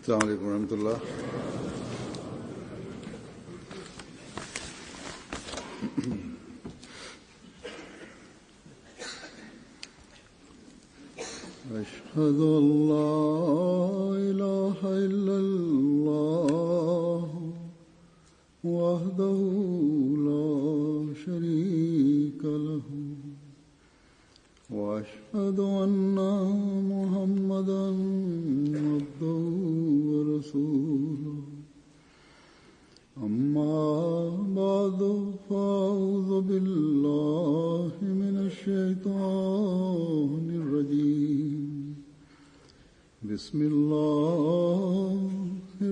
السلام عليكم ورحمة الله. أشهد أن لا إله إلا الله وحده لا شريك له وأشهد أن محمدا عبده ورسوله أما بعد فأعوذ بالله من الشيطان الرجيم بسم الله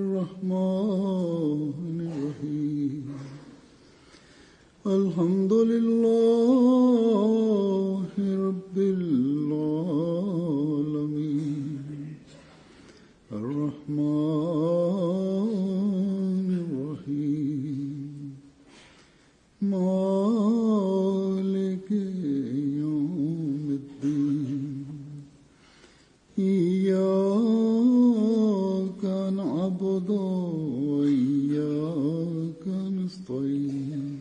الرحمن الرحيم الحمد لله رب العالمين الرحمن الرحيم مالك يوم الدين إياك نعبد وإياك نستعين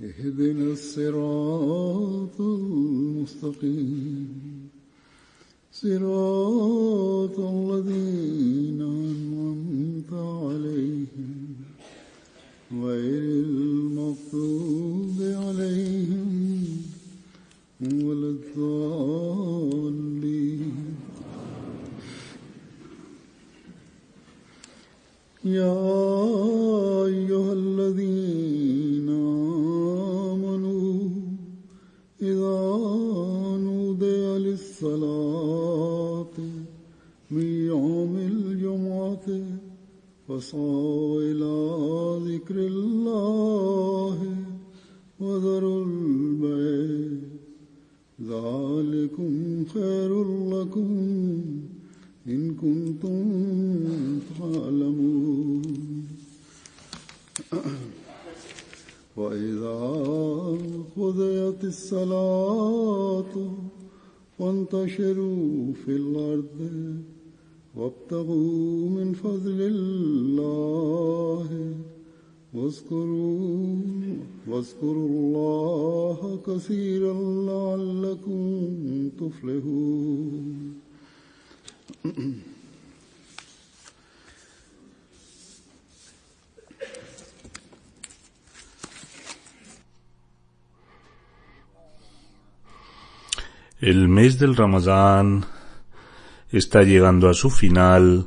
اهدنا الصراط المستقيم صراط الذين أنعمت عليهم غير المغضوب عليهم ولا الضالين. يا أيها الذين آمنوا إذا نودي للصلاة من يوم الجمعة فاسعوا إلى ذكر الله وذروا البيع ذلكم خير لكم إن كنتم تعلمون. وإذا قضيت الصلاة فانتشروا في الأرض وابتغوا من فضل الله واذكروا الله كثيرا لعلكم تفلحون. El mes del Ramadán está llegando a su final.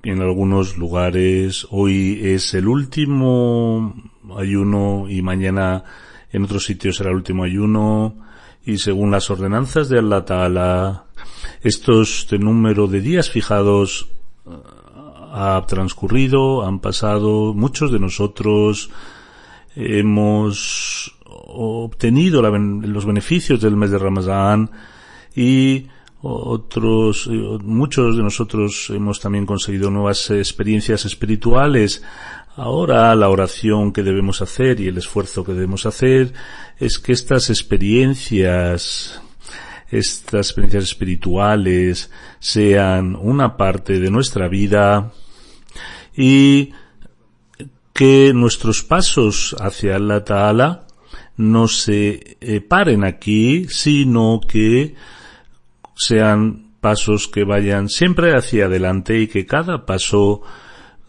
En algunos lugares hoy es el último ayuno y mañana en otros sitios será el último ayuno, y según las ordenanzas de Allah Ta'ala, este número de días fijados ha transcurrido, han pasado. Muchos de nosotros hemos obtenido los beneficios del mes de Ramadán, y muchos de nosotros hemos también conseguido nuevas experiencias espirituales. Ahora la oración que debemos hacer y el esfuerzo que debemos hacer es que estas experiencias espirituales sean una parte de nuestra vida, y que nuestros pasos hacia Allah Ta'ala no se paren aquí, sino que sean pasos que vayan siempre hacia adelante, y que cada paso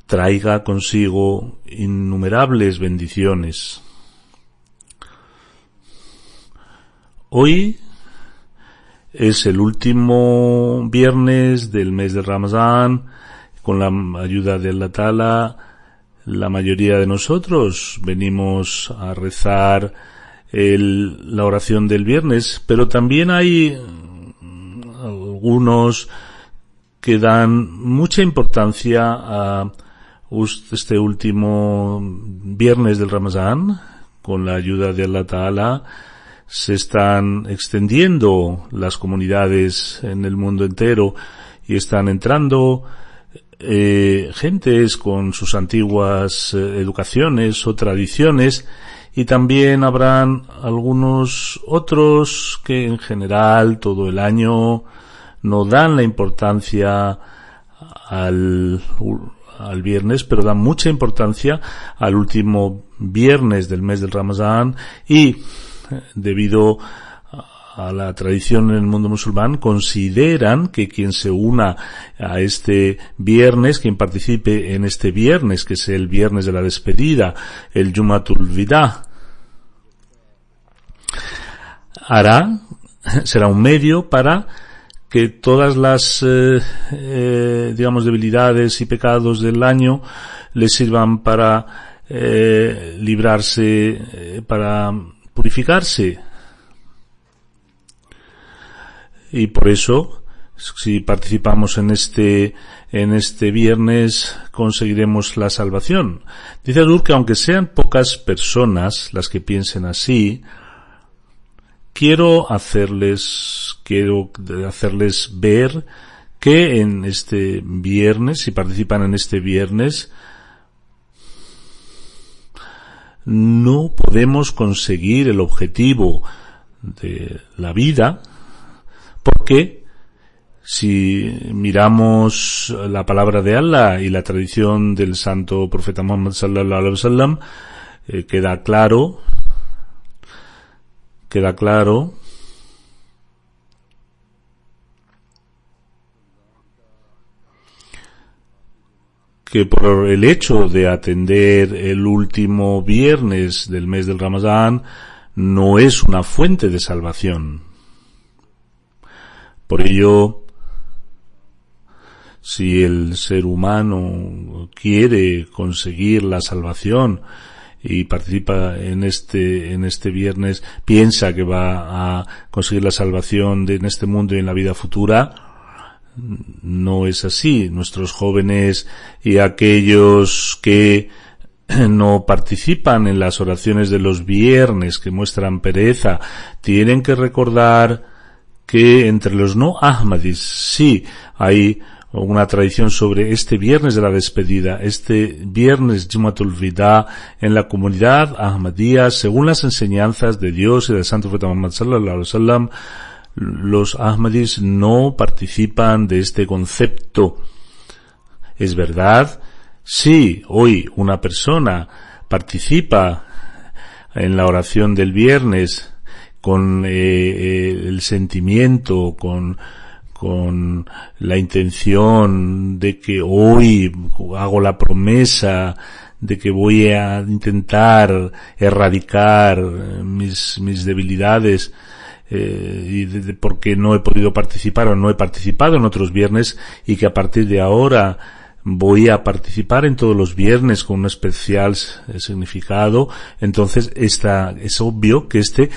traiga consigo innumerables bendiciones. Hoy es el último viernes del mes de Ramadán. Con la ayuda de Allah Ta'ala, la mayoría de nosotros venimos a rezar la oración del viernes, pero también hay algunos que dan mucha importancia a este último viernes del Ramadán. Con la ayuda de Allah Ta'ala se están extendiendo las comunidades en el mundo entero, y están entrando gentes con sus antiguas educaciones o tradiciones, y también habrán algunos otros que en general todo el año no dan la importancia al viernes, pero dan mucha importancia al último viernes del mes del Ramadán, y debido a la tradición en el mundo musulmán consideran que quien se una a este viernes, quien participe en este viernes, que es el viernes de la despedida, el Jumatul Wida, será un medio para que todas las debilidades y pecados del año le sirvan para librarse, para purificarse. Y por eso, si participamos en este viernes, conseguiremos la salvación. Dice Adur que aunque sean pocas personas las que piensen así, quiero hacerles ver que en este viernes, si participan en este viernes, no podemos conseguir el objetivo de la vida, porque si miramos la palabra de Allah y la tradición del santo profeta Muhammad sallallahu alaihi wasallam, queda claro que por el hecho de atender el último viernes del mes del Ramadán no es una fuente de salvación. Por ello, si el ser humano quiere conseguir la salvación y participa en este viernes, piensa que va a conseguir la salvación en este mundo y en la vida futura, no es así. Nuestros jóvenes y aquellos que no participan en las oraciones de los viernes, que muestran pereza, tienen que recordar que entre los no Ahmadis sí hay una tradición sobre este viernes de la despedida, este viernes Jumatul Wida en la comunidad Ahmadía, según las enseñanzas de Dios y del santo profeta Muhammad sallallahu alaihi wasallam. Los Ahmadis no participan de este concepto. Es verdad, si hoy una persona participa en la oración del viernes con el sentimiento, con la intención de que hoy hago la promesa de que voy a intentar erradicar mis debilidades, y porque no he podido participar o no he participado en otros viernes, y que a partir de ahora voy a participar en todos los viernes con un especial significado, entonces es obvio que este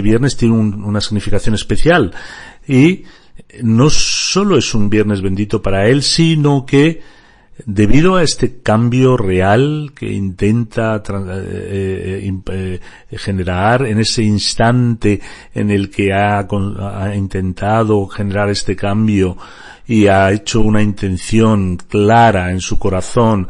viernes tiene una significación especial, y no solo es un viernes bendito para él, sino que debido a este cambio real que intenta generar en ese instante en el que ha intentado generar este cambio y ha hecho una intención clara en su corazón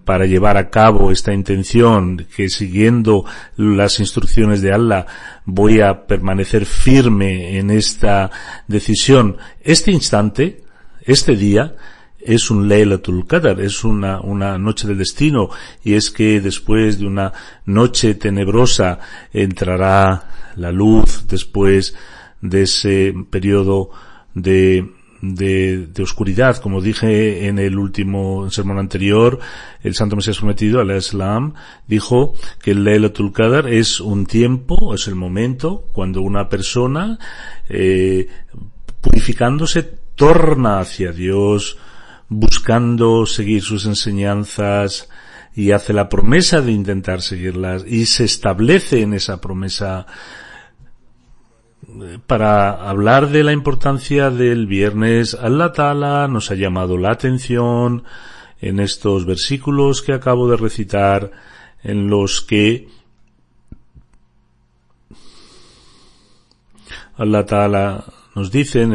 para llevar a cabo esta intención, que siguiendo las instrucciones de Allah voy a permanecer firme en esta decisión. Este instante, este día, es un Laylatul Qadr, es una noche del destino, y es que después de una noche tenebrosa entrará la luz, después de ese periodo de oscuridad. Como dije en el último sermón anterior, el Santo Mesías Prometido, al Islam, dijo que el Laylatul Qadr es un tiempo, es el momento cuando una persona, purificándose, torna hacia Dios, buscando seguir sus enseñanzas, y hace la promesa de intentar seguirlas, y se establece en esa promesa. Para hablar de la importancia del viernes, Allah Ta'ala nos ha llamado la atención en estos versículos que acabo de recitar, en los que Allah Ta'ala nos dice en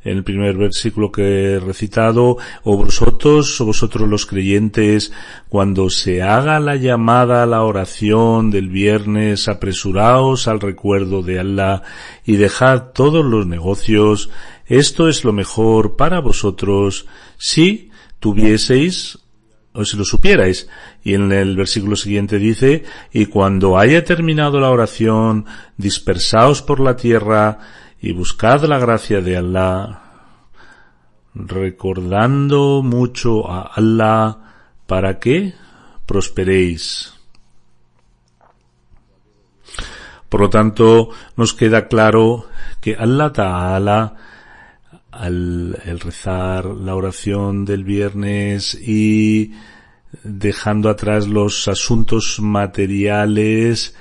en el primer versículo que he recitado, o vosotros los creyentes, cuando se haga la llamada a la oración del viernes, apresuraos al recuerdo de Allah y dejad todos los negocios. Esto es lo mejor para vosotros si tuvieseis o si lo supierais. Y en el versículo siguiente dice, y cuando haya terminado la oración, dispersaos por la tierra y buscad la gracia de Allah, recordando mucho a Allah para que prosperéis. Por lo tanto, nos queda claro que Allah Ta'ala, al rezar la oración del viernes y dejando atrás los asuntos materiales,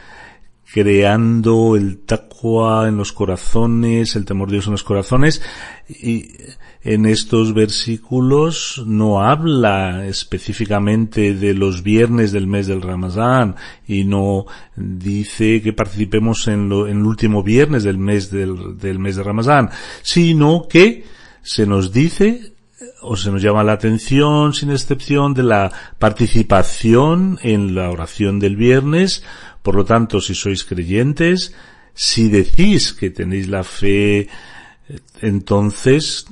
creando el taqwa en los corazones, el temor de Dios en los corazones, y en estos versículos no habla específicamente de los viernes del mes del Ramadán y no dice que participemos en el último viernes del mes de Ramadán, sino que se nos dice o se nos llama la atención sin excepción de la participación en la oración del viernes. Por lo tanto, si sois creyentes, si decís que tenéis la fe, entonces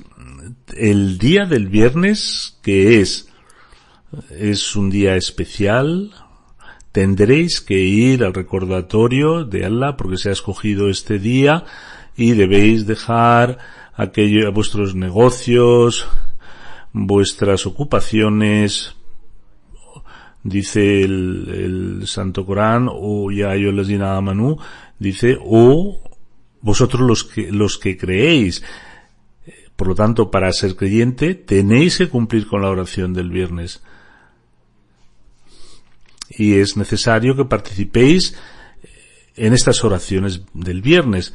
el día del viernes, que es un día especial, tendréis que ir al recordatorio de Allah porque se ha escogido este día y debéis dejar vuestros negocios, vuestras ocupaciones. Dice el Santo Corán, o ya ayyuhallazina amanu, dice, o vosotros los que creéis. Por lo tanto, para ser creyente, tenéis que cumplir con la oración del viernes. Y es necesario que participéis en estas oraciones del viernes.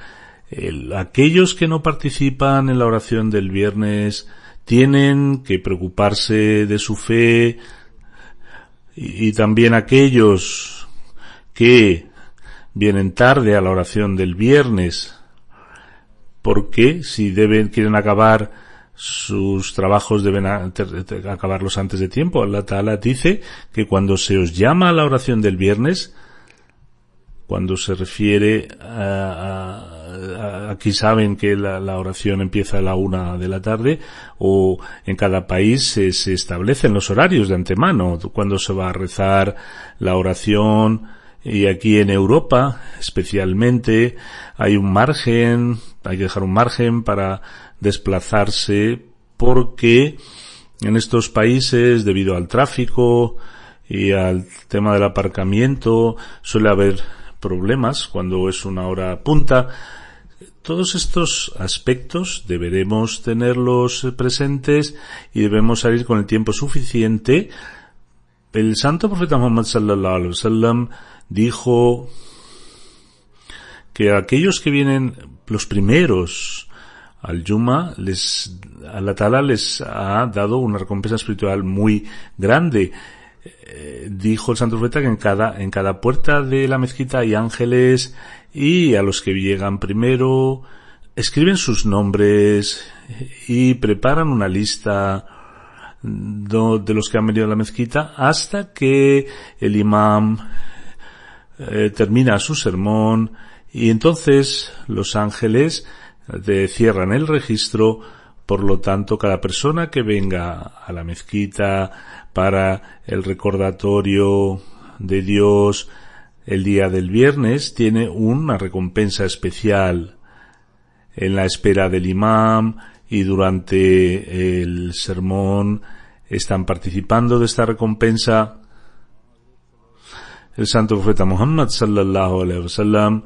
Aquellos que no participan en la oración del viernes tienen que preocuparse de su fe, y también aquellos que vienen tarde a la oración del viernes, porque si quieren acabar sus trabajos deben acabarlos antes de tiempo. Allah Ta'ala dice que cuando se os llama a la oración del viernes, cuando se refiere aquí saben que la oración empieza a la 1 de la tarde, o en cada país se establecen los horarios de antemano, cuando se va a rezar la oración, y aquí en Europa especialmente hay que dejar un margen para desplazarse, porque en estos países, debido al tráfico y al tema del aparcamiento, suele haber problemas cuando es una hora punta. Todos estos aspectos deberemos tenerlos presentes y debemos salir con el tiempo suficiente. El santo profeta Muhammad sallallahu alaihi wasallam dijo que aquellos que vienen los primeros al Yuma, Allah Ta'ala les ha dado una recompensa espiritual muy grande. Dijo el santo profeta que en cada puerta de la mezquita hay ángeles, y a los que llegan primero escriben sus nombres y preparan una lista de los que han venido a la mezquita hasta que el imam termina su sermón, y entonces los ángeles cierran el registro. Por lo tanto, cada persona que venga a la mezquita para el recordatorio de Dios el día del viernes tiene una recompensa especial. En la espera del imam y durante el sermón están participando de esta recompensa. El santo profeta Muhammad sallallahu alaihi wasallam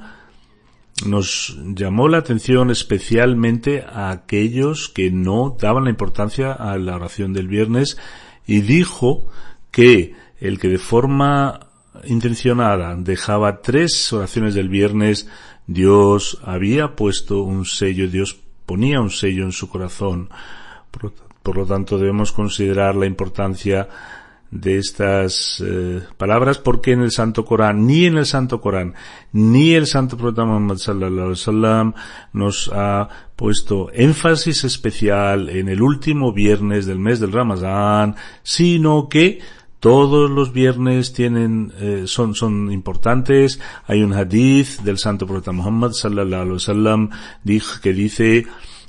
nos llamó la atención especialmente a aquellos que no daban la importancia a la oración del viernes, y dijo que el que de forma intencionada dejaba 3 oraciones del viernes, Dios había puesto un sello, Dios ponía un sello en su corazón. Por lo tanto, debemos considerar la importancia de estas palabras, porque en el Santo Corán, ni el Santo Profeta Muhammad sallallahu alaihi wasallam nos ha puesto énfasis especial en el último viernes del mes del Ramadán, sino que todos los viernes son importantes. Hay un hadith del Santo Profeta Muhammad sallallahu alaihi wasallam que dice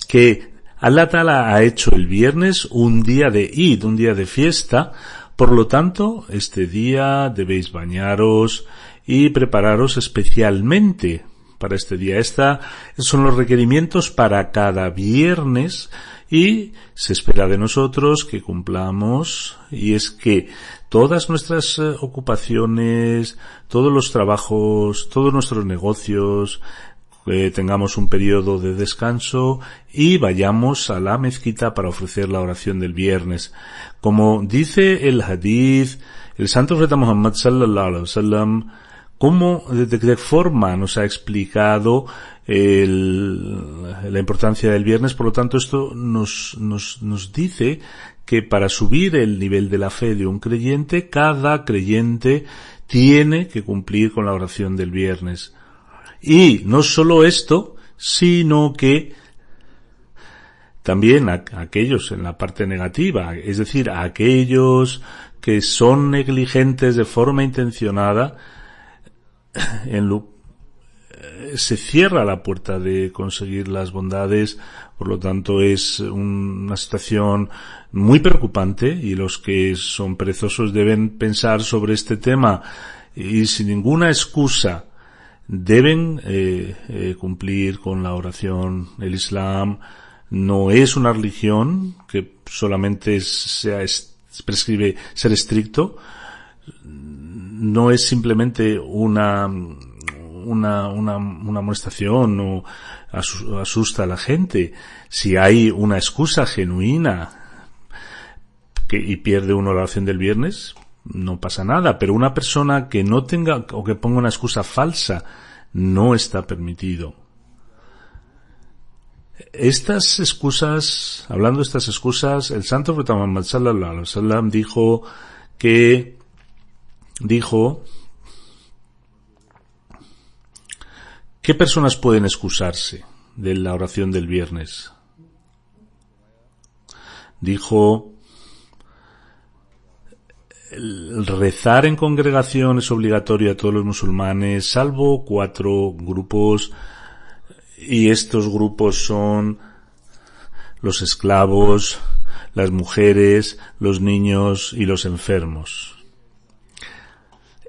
que Allah Ta'ala ha hecho el viernes un día de Eid, un día de fiesta. Por lo tanto, este día debéis bañaros y prepararos especialmente para este día. Estos son los requerimientos para cada viernes y se espera de nosotros que cumplamos, y es que todas nuestras ocupaciones, todos los trabajos, todos nuestros negocios, tengamos un periodo de descanso y vayamos a la mezquita para ofrecer la oración del viernes. Como dice el hadith, el Santo Profeta Muhammad sallallahu alaihi wasallam, de qué forma nos ha explicado la importancia del viernes. Por lo tanto, esto nos dice que para subir el nivel de la fe de un creyente, cada creyente tiene que cumplir con la oración del viernes. Y no solo esto, sino que también aquellos en la parte negativa, es decir, aquellos que son negligentes de forma intencionada, se cierra la puerta de conseguir las bondades. Por lo tanto, es una situación muy preocupante, y los que son perezosos deben pensar sobre este tema y sin ninguna excusa deben cumplir con la oración. El Islam no es una religión que solamente prescribe ser estricto, no es simplemente una amonestación o asusta a la gente. Si hay una excusa genuina y pierde uno la oración del viernes, no pasa nada, pero una persona que no tenga o que ponga una excusa falsa no está permitido. Estas excusas, hablando de estas excusas, el Santo Profeta Muhammad sallallahu alaihi wasallam dijo ¿qué personas pueden excusarse de la oración del viernes? Dijo: el rezar en congregación es obligatorio a todos los musulmanes, salvo 4 grupos, y estos grupos son los esclavos, las mujeres, los niños y los enfermos.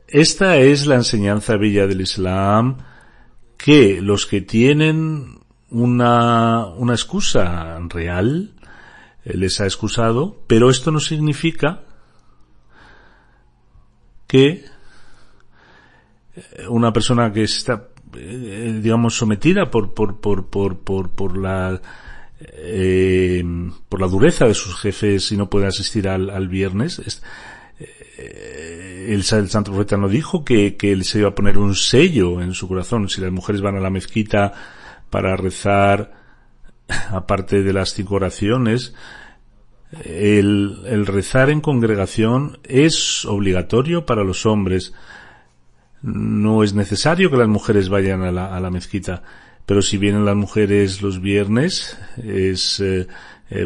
Esta es la enseñanza bella del Islam, que los que tienen una excusa real les ha excusado, pero esto no significa que una persona que está sometida por la dureza de sus jefes y no puede asistir al viernes, el Santo Profeta no dijo que él se iba a poner un sello en su corazón. Si las mujeres van a la mezquita para rezar, aparte de las 5 oraciones, el rezar en congregación es obligatorio para los hombres. No es necesario que las mujeres vayan a la mezquita, pero si vienen las mujeres los viernes,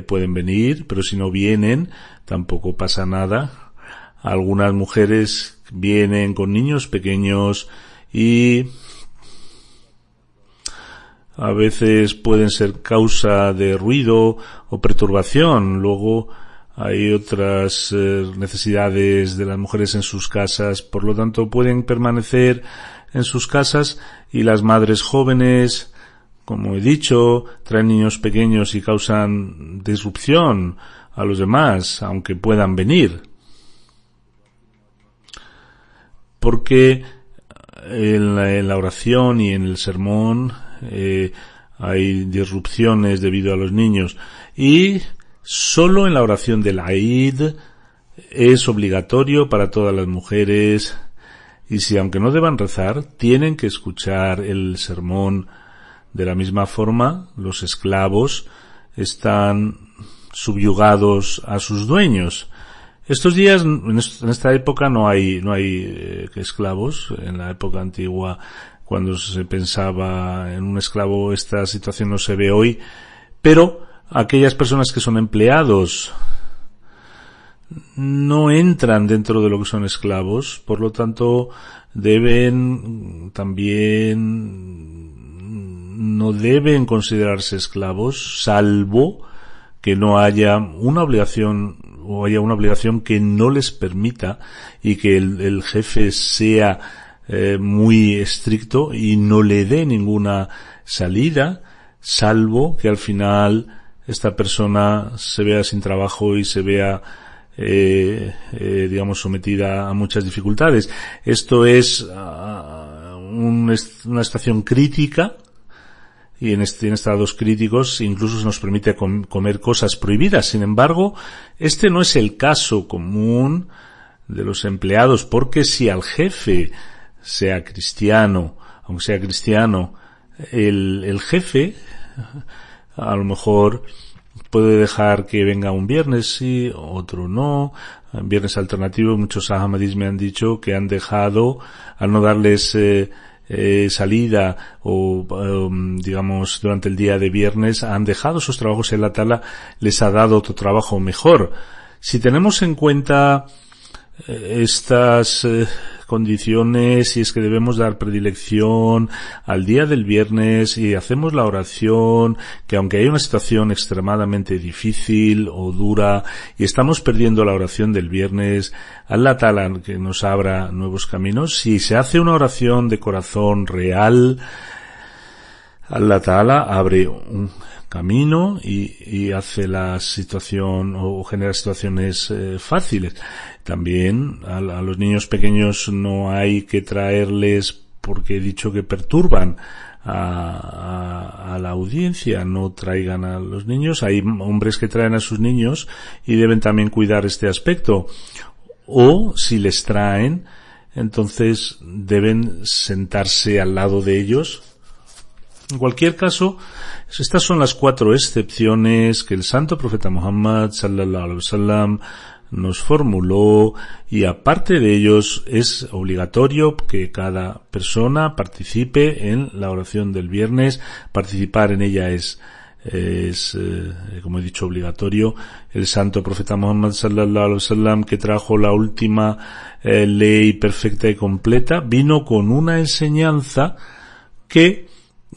pueden venir, pero si no vienen, tampoco pasa nada. Algunas mujeres vienen con niños pequeños y a veces pueden ser causa de ruido o perturbación. Luego hay otras necesidades de las mujeres en sus casas, por lo tanto pueden permanecer en sus casas, y las madres jóvenes, como he dicho, traen niños pequeños y causan disrupción a los demás, aunque puedan venir. Porque en la oración y en el sermón hay disrupciones debido a los niños, y solo en la oración del Eid es obligatorio para todas las mujeres, y si aunque no deban rezar, tienen que escuchar el sermón. De la misma forma, los esclavos están subyugados a sus dueños, Estos días, en esta época no hay esclavos. En la época antigua, cuando se pensaba en un esclavo, esta situación no se ve hoy, pero aquellas personas que son empleados no entran dentro de lo que son esclavos, por lo tanto no deben considerarse esclavos, salvo que no haya una obligación o haya una obligación que no les permita y que el jefe sea muy estricto y no le dé ninguna salida, salvo que al final esta persona se vea sin trabajo y se vea digamos sometida a muchas dificultades. Esto es una situación crítica, y en estados críticos incluso se nos permite comer cosas prohibidas. Sin embargo, este no es el caso común de los empleados, porque si al jefe, sea cristiano, aunque sea cristiano, el jefe a lo mejor puede dejar que venga un viernes sí, otro no, viernes alternativo. Muchos ahmadis me han dicho que han dejado, al no darles salida o digamos durante el día de viernes, han dejado sus trabajos y Allah Ta'ala les ha dado otro trabajo mejor. Si tenemos en cuenta estas condiciones, y es que debemos dar predilección al día del viernes y hacemos la oración, que aunque hay una situación extremadamente difícil o dura y estamos perdiendo la oración del viernes, Allah Ta'ala que nos abra nuevos caminos. Si se hace una oración de corazón real, Allah Ta'ala abre un camino y hace la situación o genera situaciones fáciles. También a los niños pequeños no hay que traerles, porque he dicho que perturban a la audiencia. No traigan a los niños. Hay hombres que traen a sus niños y deben también cuidar este aspecto. O si les traen, entonces deben sentarse al lado de ellos. En cualquier caso, estas son las 4 excepciones que el santo profeta Muhammad sallallahu alaihi wasallam nos formuló, y aparte de ellos es obligatorio que cada persona participe en la oración del viernes. Participar en ella es como he dicho, obligatorio. El santo profeta Muhammad sallallahu alaihi wasallam, que trajo la última ley perfecta y completa, vino con una enseñanza que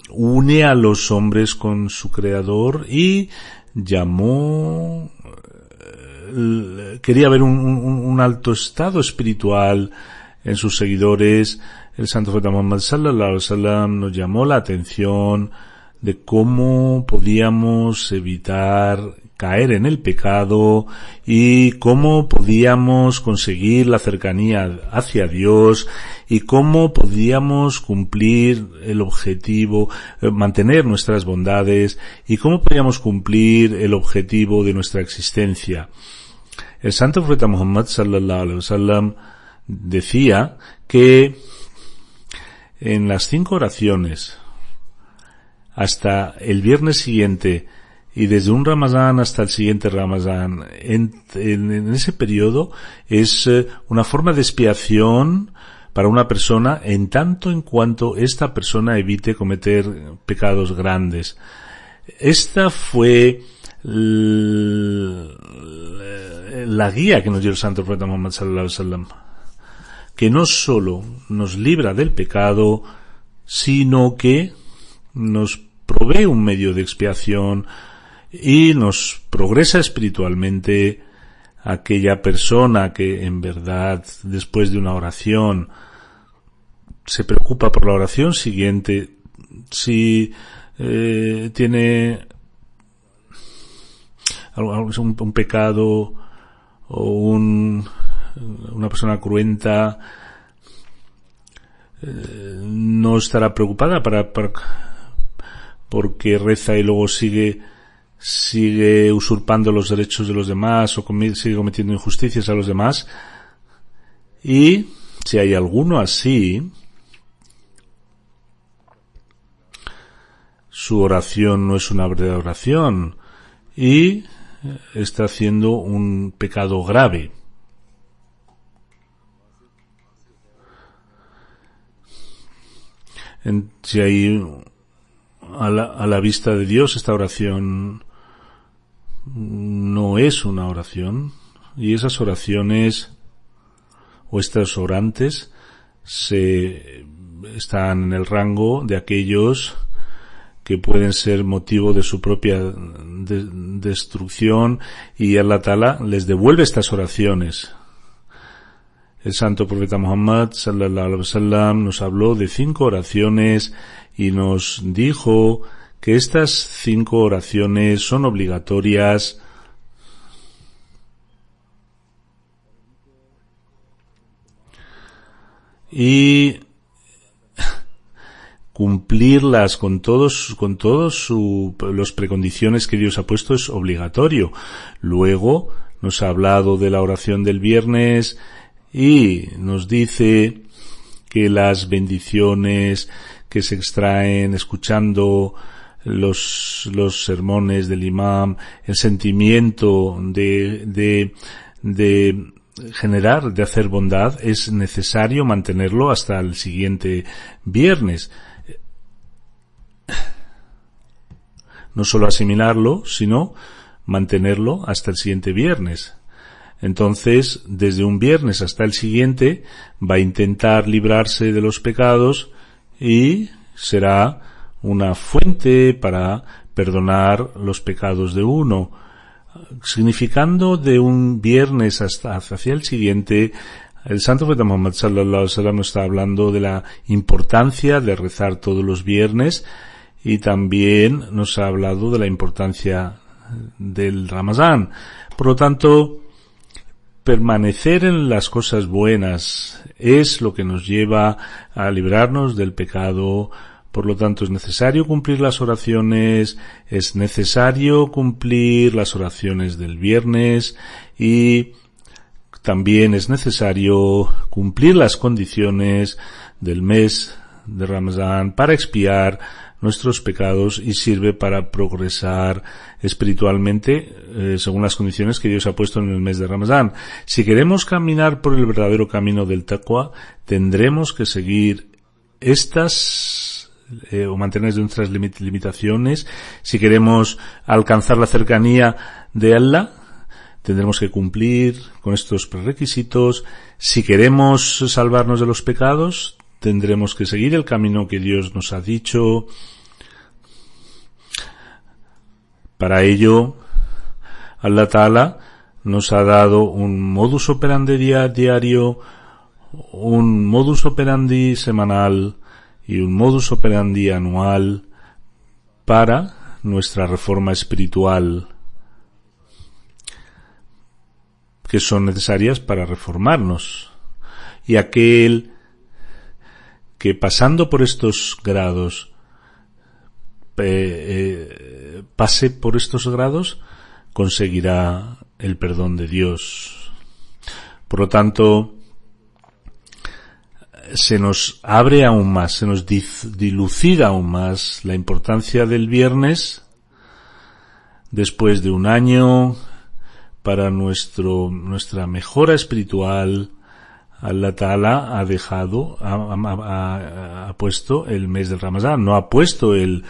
une a los hombres con su creador y quería ver un alto estado espiritual en sus seguidores. El santo profeta Muhammad sallallahu alaihi wasallam nos llamó la atención de cómo podíamos evitar caer en el pecado y cómo podíamos conseguir la cercanía hacia Dios y cómo podíamos cumplir el objetivo, mantener nuestras bondades, y cómo podíamos cumplir el objetivo de nuestra existencia. El santo profeta Muhammad sallallahu alaihi wasallam decía que en las 5 oraciones hasta el viernes siguiente y desde un Ramadán hasta el siguiente Ramadán, en ese periodo es una forma de expiación para una persona, en tanto en cuanto esta persona evite cometer pecados grandes. Esta fue la guía que nos dio el santo profeta Muhammad sallallahu alaihi wasallam, que no solo nos libra del pecado, sino que nos provee un medio de expiación y nos progresa espiritualmente. Aquella persona que en verdad después de una oración se preocupa por la oración siguiente, si tiene un pecado o una persona cruenta, no estará preocupada porque reza y luego sigue usurpando los derechos de los demás o sigue cometiendo injusticias a los demás. Y si hay alguno así, su oración no es una verdadera oración y está haciendo un pecado grave. si hay a la vista de Dios esta oración no es una oración, y esas oraciones o estos orantes están en el rango de aquellos que pueden ser motivo de su propia destrucción, y Allah Ta'ala les devuelve estas oraciones. El santo profeta Muhammad sallallahu alaihi wasallam nos habló de 5 oraciones y nos dijo que estas 5 oraciones son obligatorias y cumplirlas con todos los precondiciones que Dios ha puesto es obligatorio. Luego nos ha hablado de la oración del viernes y nos dice que las bendiciones que se extraen escuchando los sermones del imam, el sentimiento de generar, de hacer bondad, es necesario mantenerlo hasta el siguiente viernes. No solo asimilarlo, sino mantenerlo hasta el siguiente viernes. Entonces, desde un viernes hasta el siguiente, va a intentar librarse de los pecados y será una fuente para perdonar los pecados de uno. Significando de un viernes hacia el siguiente, el santo profeta Muhammad sallallahu alaihi wasallam nos está hablando de la importancia de rezar todos los viernes, y también nos ha hablado de la importancia del Ramadán. Por lo tanto, permanecer en las cosas buenas es lo que nos lleva a librarnos del pecado. Por lo tanto, es necesario cumplir las oraciones, es necesario cumplir las oraciones del viernes, y también es necesario cumplir las condiciones del mes de Ramadán para expiar nuestros pecados, y sirve para progresar espiritualmente según las condiciones que Dios ha puesto en el mes de Ramadán. Si queremos caminar por el verdadero camino del taqwa, tendremos que seguir estas o mantener nuestras limitaciones. Si queremos alcanzar la cercanía de Allah, tendremos que cumplir con estos prerequisitos. Si queremos salvarnos de los pecados, tendremos que seguir el camino que Dios nos ha dicho. Para ello, Allah Ta'ala nos ha dado un modus operandi diario, un modus operandi semanal y un modus operandi anual para nuestra reforma espiritual, que son necesarias para reformarnos. Y aquel que pasando por estos grados pase por estos grados, conseguirá el perdón de Dios. Por lo tanto, se nos abre aún más, se nos dilucida aún más la importancia del viernes después de un año para nuestra mejora espiritual. Allah Ta'ala ha dejado, ha puesto el mes del Ramadán, no ha puesto el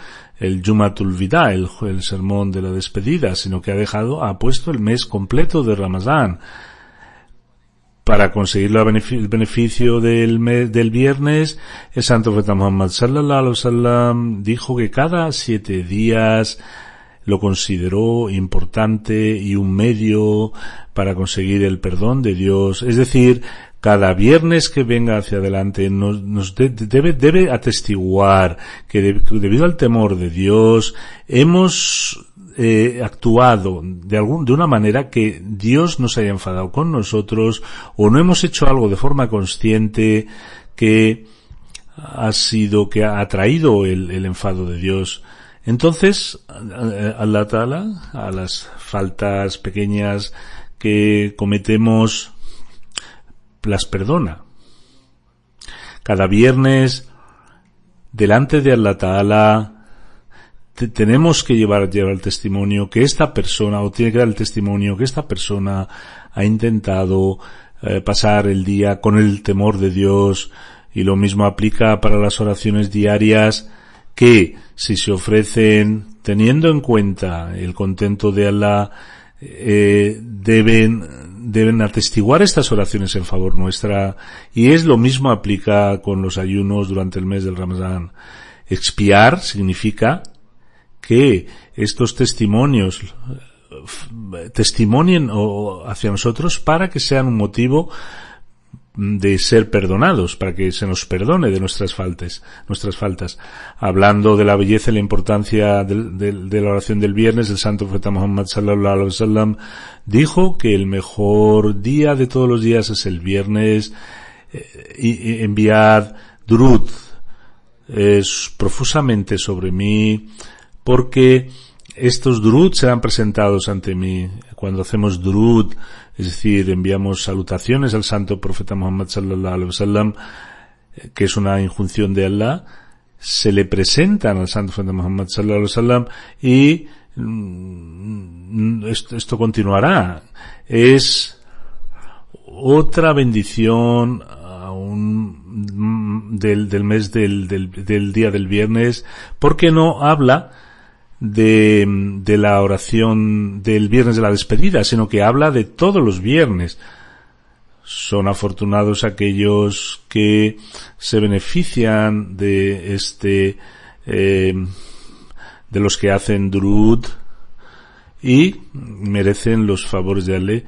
Jumatul Vida, el sermón de la despedida, sino que ha puesto el mes completo de Ramadán. Para conseguir el beneficio del viernes, el santo profeta Muhammad sallallahu alaihi wasallam dijo que cada 7 días lo consideró importante y un medio para conseguir el perdón de Dios. Es decir, cada viernes que venga hacia adelante nos debe atestiguar que debido al temor de Dios hemos actuado de una manera que Dios no se haya enfadado con nosotros, o no hemos hecho algo de forma consciente que ha traído el enfado de Dios. Entonces, Allah Ta'ala, a las faltas pequeñas que cometemos, las perdona. Cada viernes, delante de Allah Ta'ala, tenemos que llevar el testimonio que esta persona, o tiene que dar el testimonio que esta persona ha intentado pasar el día con el temor de Dios Y lo mismo aplica para las oraciones diarias, que si se ofrecen teniendo en cuenta el contento de Allah, deben atestiguar estas oraciones en favor nuestra. Y es lo mismo aplica con los ayunos durante el mes del Ramadán. Expiar significa que estos testimonios testimonien hacia nosotros para que sean un motivo de ser perdonados, para que se nos perdone de nuestras faltas. Hablando de la belleza y la importancia de la oración del viernes, el santo profeta Muhammad sallallahu alaihi wasallam dijo que el mejor día de todos los días es el viernes. Y enviad durud profusamente sobre mí, porque estos durud serán presentados ante mí. Cuando hacemos durud, es decir, enviamos salutaciones al santo profeta Muhammad sallallahu alaihi wasallam, que es una injunción de Allah, se le presentan al santo profeta Muhammad sallallahu alaihi wasallam, y esto continuará. Es otra bendición aún del mes del día del viernes, porque no habla de la oración del viernes de la despedida, sino que habla de todos los viernes. Son afortunados aquellos que se benefician de de los que hacen durud y merecen los favores de Allah.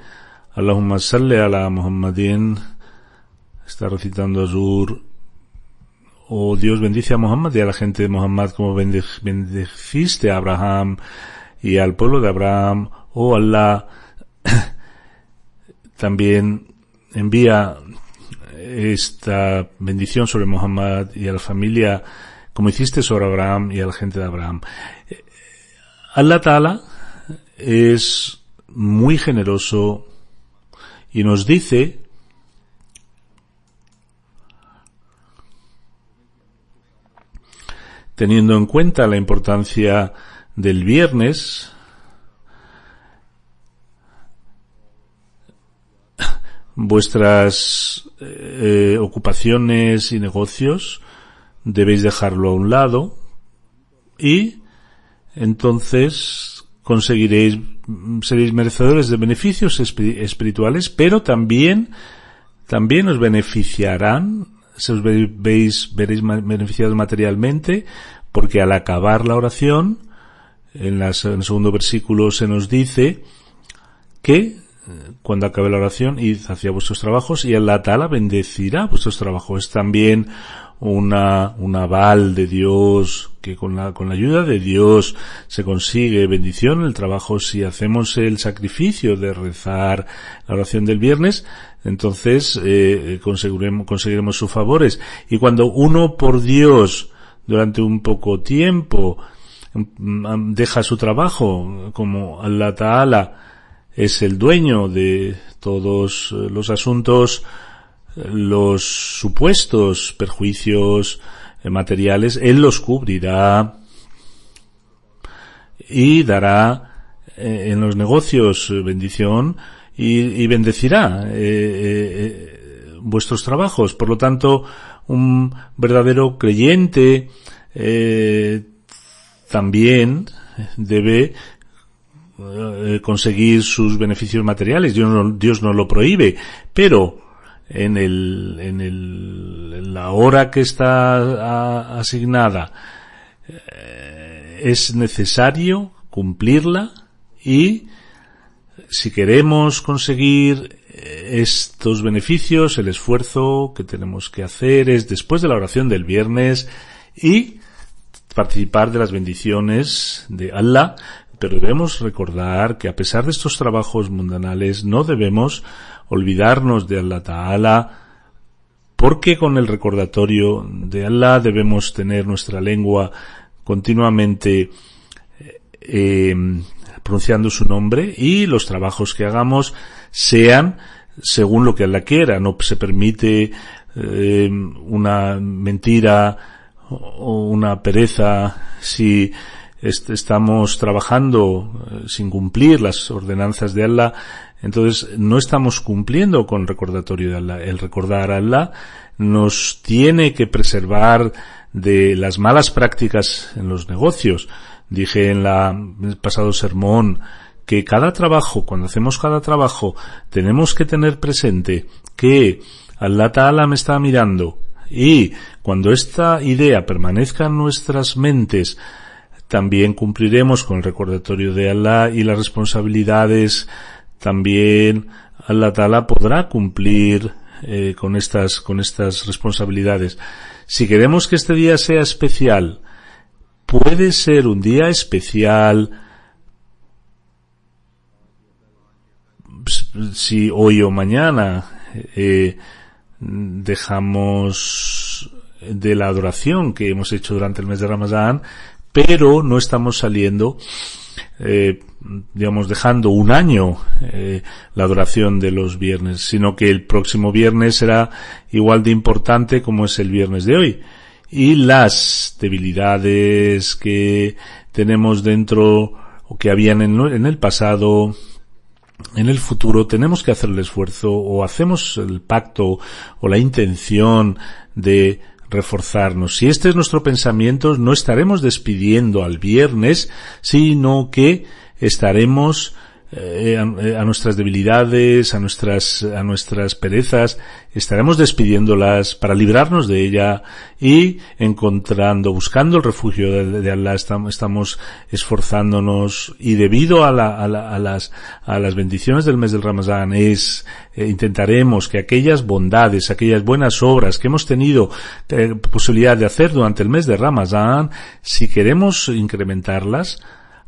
Allahumma salli ala Muhammadin. Está recitando Azur. Oh Dios, bendice a Muhammad y a la gente de Muhammad como bendeciste a Abraham y al pueblo de Abraham. Oh Allah, también envía esta bendición sobre Muhammad y a la familia como hiciste sobre Abraham y a la gente de Abraham. Allah Ta'ala es muy generoso y nos dice teniendo en cuenta la importancia del viernes, vuestras ocupaciones y negocios debéis dejarlo a un lado y entonces seréis merecedores de beneficios espirituales, pero también os beneficiarán. Veréis beneficiados materialmente, porque al acabar la oración, en el segundo versículo se nos dice que cuando acabe la oración, id hacia vuestros trabajos y Allah Ta'ala bendecirá vuestros trabajos. Es también un aval de Dios, que con la ayuda de Dios se consigue bendición en el trabajo. Si hacemos el sacrificio de rezar la oración del viernes, entonces conseguiremos sus favores. Y cuando uno por Dios durante un poco tiempo deja su trabajo, como Allah Ta'ala es el dueño de todos los asuntos, los supuestos perjuicios materiales, Él los cubrirá y dará en los negocios bendición y bendecirá vuestros trabajos. Por lo tanto, un verdadero creyente también debe conseguir sus beneficios materiales. Dios no lo prohíbe, pero en la hora que está asignada es necesario cumplirla, y si queremos conseguir estos beneficios, el esfuerzo que tenemos que hacer es después de la oración del viernes y participar de las bendiciones de Allah. Pero debemos recordar que a pesar de estos trabajos mundanales no debemos olvidarnos de Allah Ta'ala, porque con el recordatorio de Allah debemos tener nuestra lengua continuamente pronunciando su nombre, y los trabajos que hagamos sean según lo que Allah quiera. No se permite una mentira o una pereza si estamos trabajando sin cumplir las ordenanzas de Allah, entonces no estamos cumpliendo con el recordatorio de Allah. El recordar a Allah nos tiene que preservar de las malas prácticas en los negocios. Dije en el pasado sermón que cada trabajo, cuando hacemos cada trabajo, tenemos que tener presente que Allah Ta'ala me está mirando, y cuando esta idea permanezca en nuestras mentes, también cumpliremos con el recordatorio de Allah, y las responsabilidades también Allah Ta'ala podrá cumplir con estas responsabilidades. Si queremos que este día sea especial, puede ser un día especial si hoy o mañana dejamos de la adoración que hemos hecho durante el mes de Ramadán, pero no estamos saliendo, dejando un año la adoración de los viernes, sino que el próximo viernes será igual de importante como es el viernes de hoy. Y las debilidades que tenemos dentro o que habían en el pasado, en el futuro, tenemos que hacer el esfuerzo, o hacemos el pacto o la intención de reforzarnos. Si este es nuestro pensamiento, no estaremos despidiendo al viernes, sino que estaremos a nuestras debilidades, a nuestras perezas, estaremos despidiéndolas para librarnos de ella, y buscando el refugio de Allah, estamos esforzándonos, y debido a las bendiciones del mes del Ramadán intentaremos que aquellas bondades, aquellas buenas obras que hemos tenido posibilidad de hacer durante el mes de Ramadán, si queremos incrementarlas,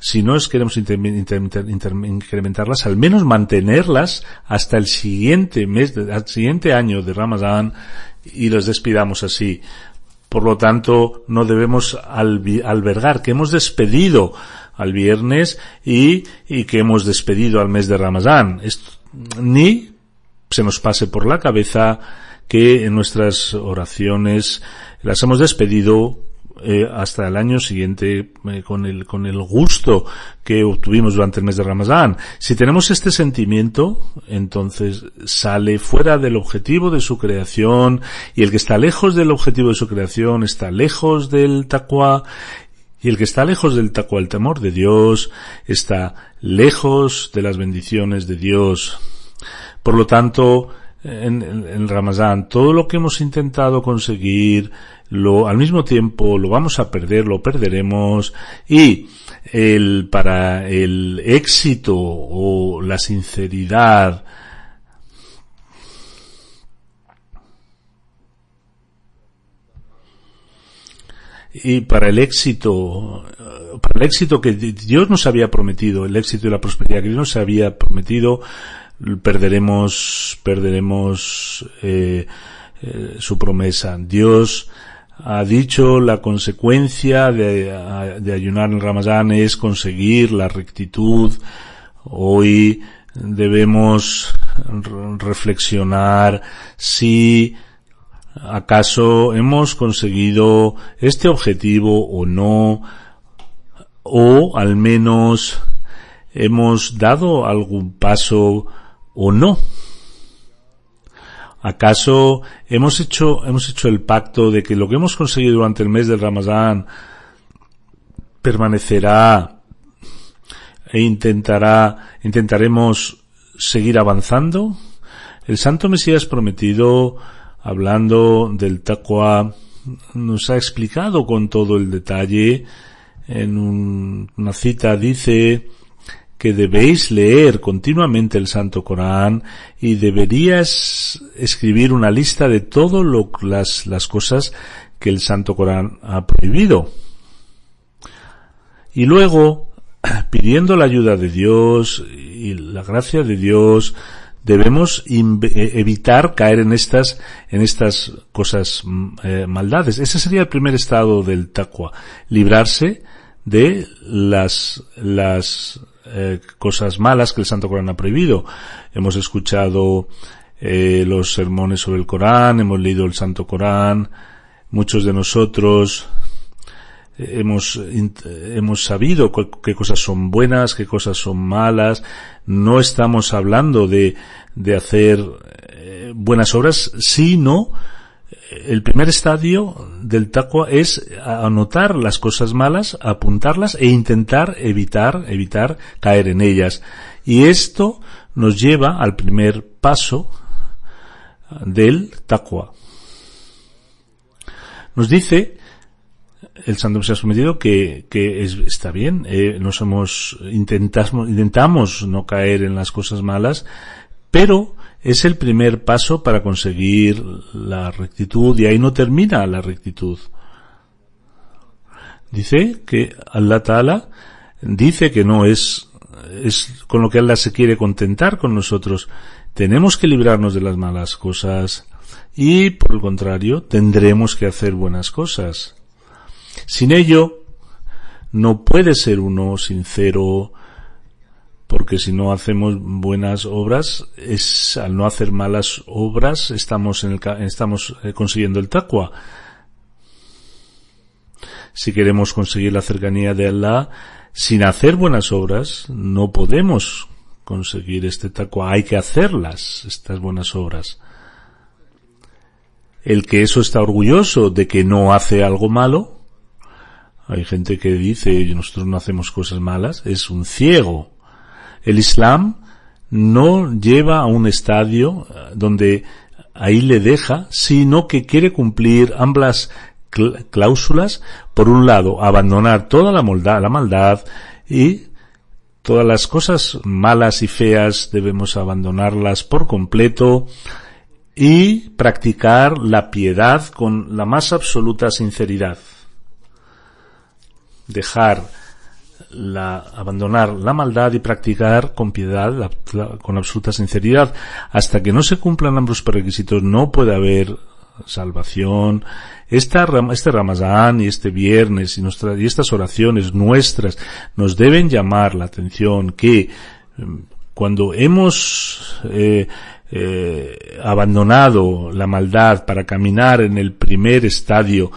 si no queremos incrementarlas, al menos mantenerlas hasta el siguiente al siguiente año de Ramadán, y los despidamos así. Por lo tanto, no debemos albergar que hemos despedido al viernes y que hemos despedido al mes de Ramadán. Ni se nos pase por la cabeza que en nuestras oraciones las hemos despedido hasta el año siguiente con el gusto que obtuvimos durante el mes de Ramadán. Si tenemos este sentimiento, entonces sale fuera del objetivo de su creación, y el que está lejos del objetivo de su creación está lejos del taqwa, y el que está lejos del taqwa, el temor de Dios, está lejos de las bendiciones de Dios. Por lo tanto, en Ramadán, todo lo que hemos intentado conseguir, al mismo tiempo lo vamos a perder, lo perderemos, y para el éxito o la sinceridad y para el éxito que Dios nos había prometido, el éxito y la prosperidad que Dios nos había prometido, perderemos su promesa. Dios ha dicho la consecuencia de ayunar en Ramadán es conseguir la rectitud. Hoy debemos reflexionar si acaso hemos conseguido este objetivo o no, o al menos hemos dado algún paso o no. ¿Acaso hemos hecho el pacto de que lo que hemos conseguido durante el mes del Ramadán permanecerá e intentaremos seguir avanzando? El Santo Mesías prometido, hablando del taqwa, nos ha explicado con todo el detalle. En una cita dice que debéis leer continuamente el Santo Corán, y deberías escribir una lista de todas las cosas que el Santo Corán ha prohibido. Y luego, pidiendo la ayuda de Dios y la gracia de Dios, debemos evitar caer en estas cosas, maldades. Ese sería el primer estado del taqwa, librarse de las cosas malas que el Santo Corán ha prohibido. Hemos escuchado los sermones sobre el Corán, hemos leído el Santo Corán. Muchos de nosotros hemos sabido qué cosas son buenas, qué cosas son malas. No estamos hablando de hacer buenas obras, sino el primer estadio del taqwa es anotar las cosas malas, apuntarlas e intentar evitar caer en ellas. Y esto nos lleva al primer paso del taqwa. Nos dice el Santo Mesías prometido que está bien, intentamos no caer en las cosas malas, pero es el primer paso para conseguir la rectitud, y ahí no termina la rectitud. Dice que Allah Ta'ala dice que no es con lo que Allah se quiere contentar con nosotros. Tenemos que librarnos de las malas cosas y, por el contrario, tendremos que hacer buenas cosas. Sin ello, no puede ser uno sincero, porque si no hacemos buenas obras, al no hacer malas obras, estamos consiguiendo el taqwa. Si queremos conseguir la cercanía de Allah sin hacer buenas obras, no podemos conseguir este taqwa. Hay que hacerlas, estas buenas obras. El que eso está orgulloso de que no hace algo malo, hay gente que dice nosotros no hacemos cosas malas, es un ciego. El Islam no lleva a un estadio donde ahí le deja, sino que quiere cumplir ambas cláusulas. Por un lado, abandonar toda la maldad, y todas las cosas malas y feas debemos abandonarlas por completo, y practicar la piedad con la más absoluta sinceridad. Abandonar la maldad y practicar con piedad, con absoluta sinceridad. Hasta que no se cumplan ambos requisitos, no puede haber salvación. Este Ramadán y este viernes y estas oraciones nuestras nos deben llamar la atención que cuando hemos abandonado la maldad para caminar en el primer estadio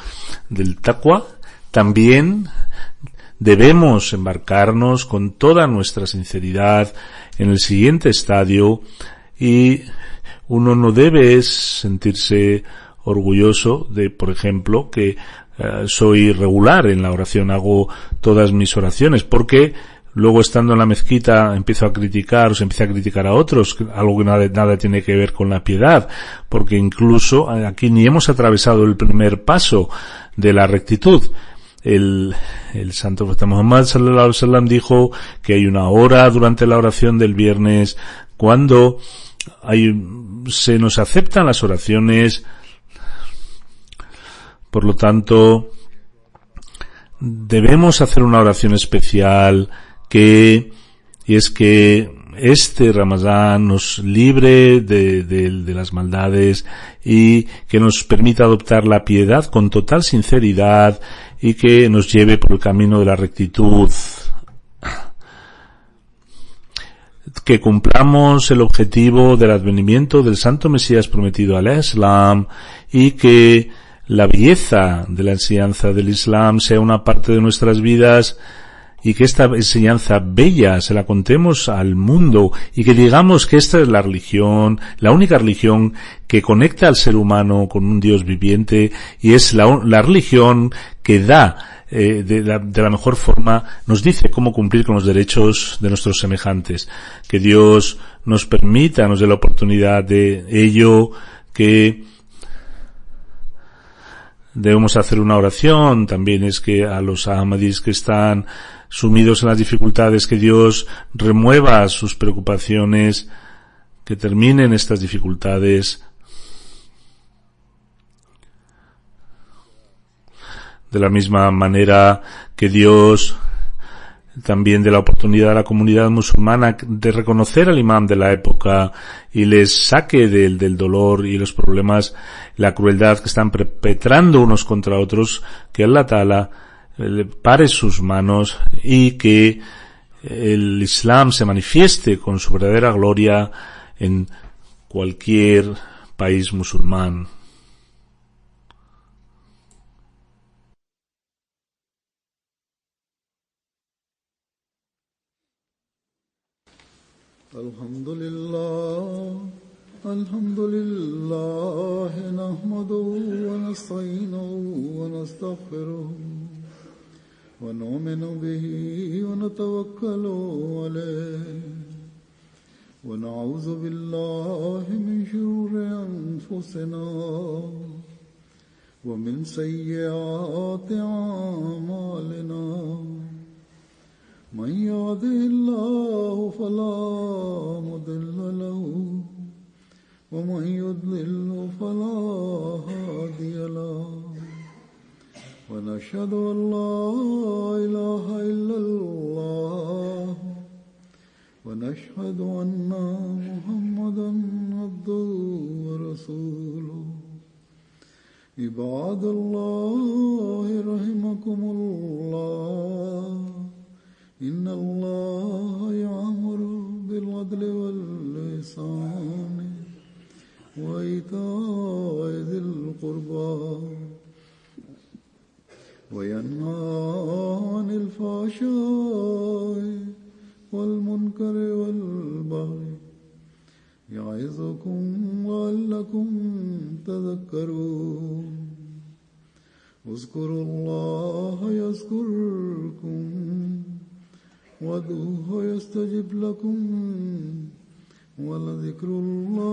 del taqwa, también debemos embarcarnos con toda nuestra sinceridad en el siguiente estadio, y uno no debe sentirse orgulloso de, por ejemplo, que soy regular en la oración, hago todas mis oraciones, porque luego estando en la mezquita empiezo a criticar o se empieza a criticar a otros, algo que nada tiene que ver con la piedad, porque incluso aquí ni hemos atravesado el primer paso de la rectitud. El santo profeta Muhammad sallallahu alaihi wasallam dijo que hay una hora durante la oración del viernes cuando se nos aceptan las oraciones. Por lo tanto, debemos hacer una oración especial y es que este Ramadán nos libre de las maldades y que nos permita adoptar la piedad con total sinceridad y que nos lleve por el camino de la rectitud. Que cumplamos el objetivo del advenimiento del Santo Mesías prometido al Islam, y que la belleza de la enseñanza del Islam sea una parte de nuestras vidas, y que esta enseñanza bella se la contemos al mundo, y que digamos que esta es la religión, la única religión que conecta al ser humano con un Dios viviente, y es la religión que da de la mejor forma, nos dice cómo cumplir con los derechos de nuestros semejantes. Que Dios nos permita, nos dé la oportunidad de ello, que debemos hacer una oración. También es que a los ahmadis que están sumidos en las dificultades, que Dios remueva sus preocupaciones, que terminen estas dificultades. De la misma manera que Dios también dé la oportunidad a la comunidad musulmana de reconocer al imam de la época y les saque del dolor y los problemas, la crueldad que están perpetrando unos contra otros, que Allah Ta'ala pare sus manos y que el Islam se manifieste con su verdadera gloria en cualquier país musulmán. الحمد لله نحمده ونستعينه ونستغفره ونؤمن به ونتوكل عليه ونعوذ بالله من شرور أنفسنا ومن سيئات أعمالنا من يهده الله فلا مضل له ومن يضلل فلا هادي له ونشهد أن لا إله إلا الله ونشهد أن محمدا عبده ورسوله عباد الله رحمكم الله إن الله يأمر بالعدل والإحسان وإيتاء ذي القربى وينهى عن الفحشاء والمنكر والبغي يعظكم لعلكم تذكرون اذكروا الله يذكركم وادعوه يستجب لكم ولذكر الله